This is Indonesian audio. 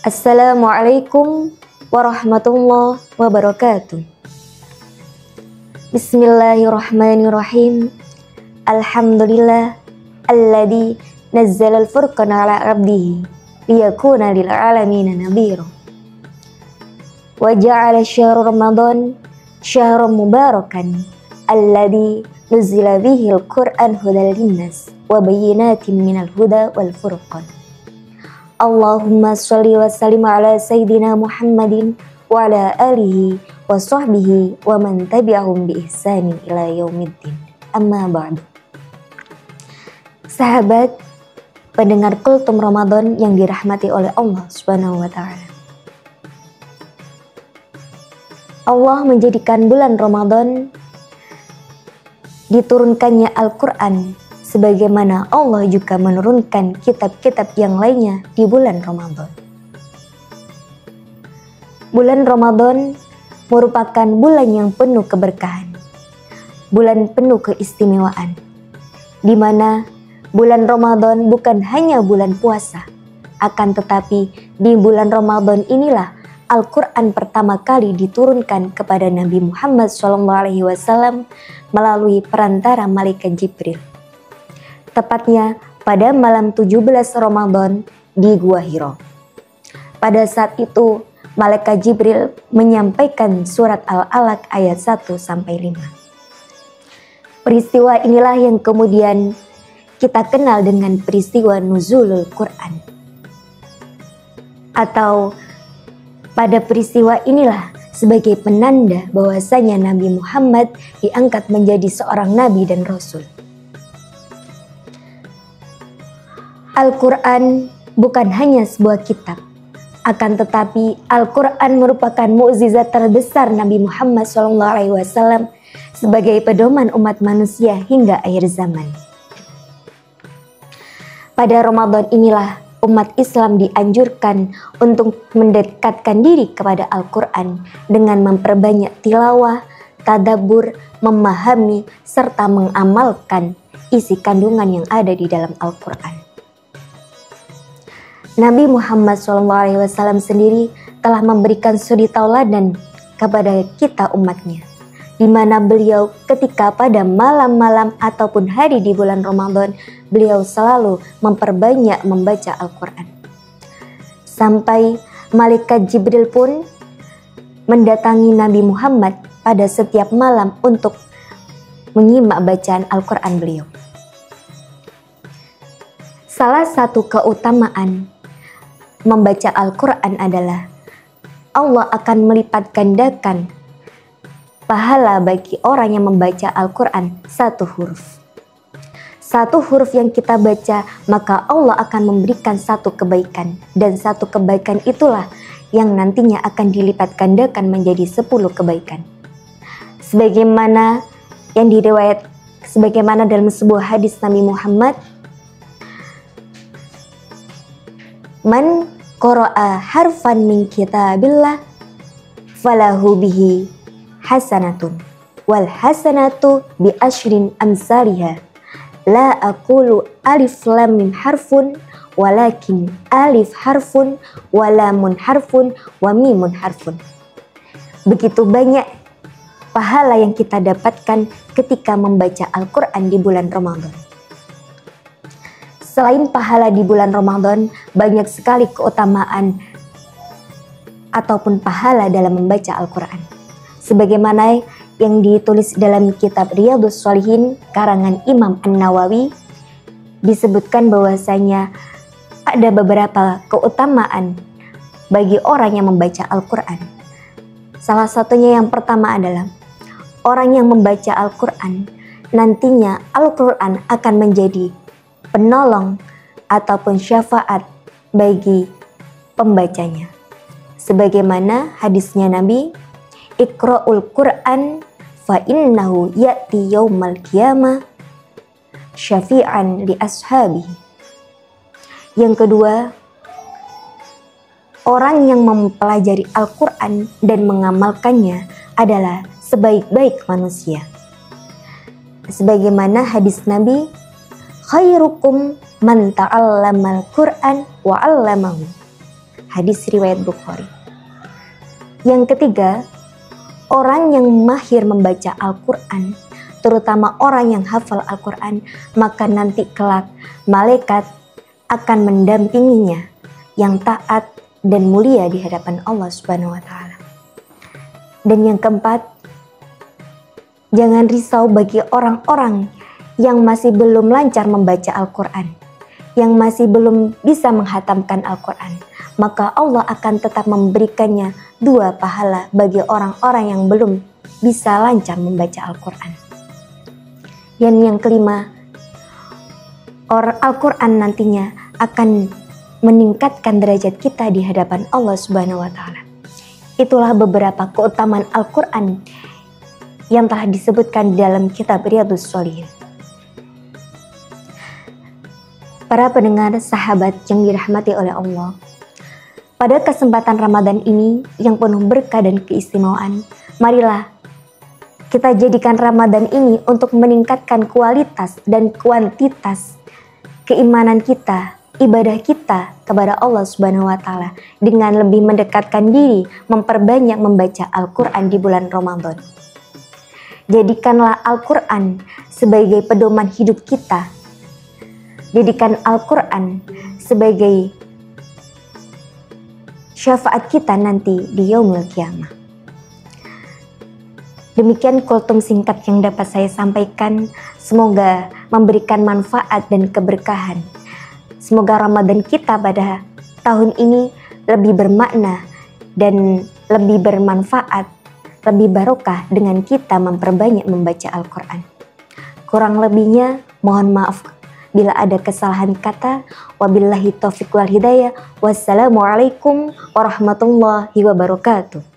Assalamualaikum warahmatullahi wabarakatuh. Bismillahirrahmanirrahim. Alhamdulillah alladzi nazzala al-furqana ala 'abdihi liyakuna lil 'alamin nadhira. Wa ja'ala syahr Ramadan syahran mubarakan alladzi nuzila bihi al-Qur'an hudal linnas wa bayyinatin minal huda wal furqan. Allahumma sholli wa sallim ala sayyidina Muhammadin wa ala alihi wa sahbihi wa man tabi'ahum bi ihsanin ila yaumiddin. Amma ba'du. Sahabat pendengar Kultum Ramadan yang dirahmati oleh Allah Subhanahu wa taala. Allah menjadikan bulan Ramadan diturunkannya Al-Qur'an, sebagaimana Allah juga menurunkan kitab-kitab yang lainnya di bulan Ramadan. Bulan Ramadan merupakan bulan yang penuh keberkahan, bulan penuh keistimewaan, di mana bulan Ramadan bukan hanya bulan puasa, akan tetapi di bulan Ramadan inilah Al-Quran pertama kali diturunkan kepada Nabi Muhammad SAW melalui perantara malaikat Jibril. Tepatnya pada malam 17 Ramadan di Gua Hiro. Pada saat itu, malaikat Jibril menyampaikan surat Al-Alaq ayat 1-5. Peristiwa inilah yang kemudian kita kenal dengan peristiwa Nuzulul Quran. Atau pada peristiwa inilah sebagai penanda bahwasanya Nabi Muhammad diangkat menjadi seorang nabi dan rasul. Al-Quran bukan hanya sebuah kitab, akan tetapi Al-Quran merupakan mukjizat terbesar Nabi Muhammad SAW sebagai pedoman umat manusia hingga akhir zaman. Pada Ramadan inilah umat Islam dianjurkan untuk mendekatkan diri kepada Al-Quran dengan memperbanyak tilawah, tadabbur, memahami, serta mengamalkan isi kandungan yang ada di dalam Al-Quran. Nabi Muhammad SAW sendiri telah memberikan suri tauladan kepada kita umatnya, di mana beliau ketika pada malam-malam ataupun hari di bulan Ramadan, beliau selalu memperbanyak membaca Al-Quran. Sampai malaikat Jibril pun mendatangi Nabi Muhammad pada setiap malam untuk menyimak bacaan Al-Quran beliau. Salah satu keutamaan membaca Al-Quran adalah Allah akan melipat gandakan pahala bagi orang yang membaca Al-Quran satu huruf. Satu huruf yang kita baca, maka Allah akan memberikan satu kebaikan. Dan satu kebaikan itulah yang nantinya akan dilipat gandakan menjadi 10 kebaikan. Sebagaimana dalam sebuah hadis Nabi Muhammad, Man qara'a harfan min kitabillah falahu bihi hasanatun wal hasanatu bi asyrin amsalihha la aqulu alif lam mim harfun walakin alif harfun wa lamun harfun wa mimun harfun. Begitu banyak pahala yang kita dapatkan ketika membaca Al-Quran di bulan Ramadan. Selain pahala di bulan Ramadan, banyak sekali keutamaan ataupun pahala dalam membaca Al-Quran. Sebagaimana yang ditulis dalam kitab Riyadhus Shalihin karangan Imam An-Nawawi, disebutkan bahwasanya ada beberapa keutamaan bagi orang yang membaca Al-Quran. Salah satunya yang pertama adalah orang yang membaca Al-Quran, nantinya Al-Quran akan menjadi penolong ataupun syafaat bagi pembacanya. Sebagaimana hadisnya Nabi, Iqra'ul Qur'an fa innahu ya'ti yaumal qiyamah syafi'an li ashabihi. Yang kedua, orang yang mempelajari Al-Quran dan mengamalkannya adalah sebaik-baik manusia. Sebagaimana hadis Nabi, khairukum man ta'allamal Qur'an wa 'allamahu. Hadis riwayat Bukhari. Yang ketiga, orang yang mahir membaca Al-Quran, terutama orang yang hafal Al-Quran, maka nanti kelak malaikat akan mendampinginya yang taat dan mulia di hadapan Allah Subhanahu wa Ta'ala. Dan yang keempat, jangan risau bagi orang-orang yang masih belum lancar membaca Al-Quran, yang masih belum bisa menghatamkan Al-Quran, maka Allah akan tetap memberikannya 2 pahala bagi orang-orang yang belum bisa lancar membaca Al-Quran. Dan yang kelima, Al-Quran nantinya akan meningkatkan derajat kita di hadapan Allah Subhanahu wa Ta'ala. Itulah beberapa keutamaan Al-Quran yang telah disebutkan dalam kitab Riyadhus Shalihin. Para pendengar, sahabat yang dirahmati oleh Allah, pada kesempatan Ramadan ini yang penuh berkah dan keistimewaan, marilah kita jadikan Ramadan ini untuk meningkatkan kualitas dan kuantitas keimanan kita, ibadah kita kepada Allah Subhanahu wa Ta'ala dengan lebih mendekatkan diri, memperbanyak membaca Al-Quran di bulan Ramadan. Jadikanlah Al-Quran sebagai pedoman hidup kita. Jadikan Al-Quran sebagai syafaat kita nanti di yaumil qiyamah. Demikian kultum singkat yang dapat saya sampaikan. Semoga memberikan manfaat dan keberkahan. Semoga Ramadan kita pada tahun ini lebih bermakna dan lebih bermanfaat, lebih barokah dengan kita memperbanyak membaca Al-Quran. Kurang lebihnya mohon maaf bila ada kesalahan kata. Wabillahi taufiq wal hidayah. Wassalamualaikum warahmatullahi wabarakatuh.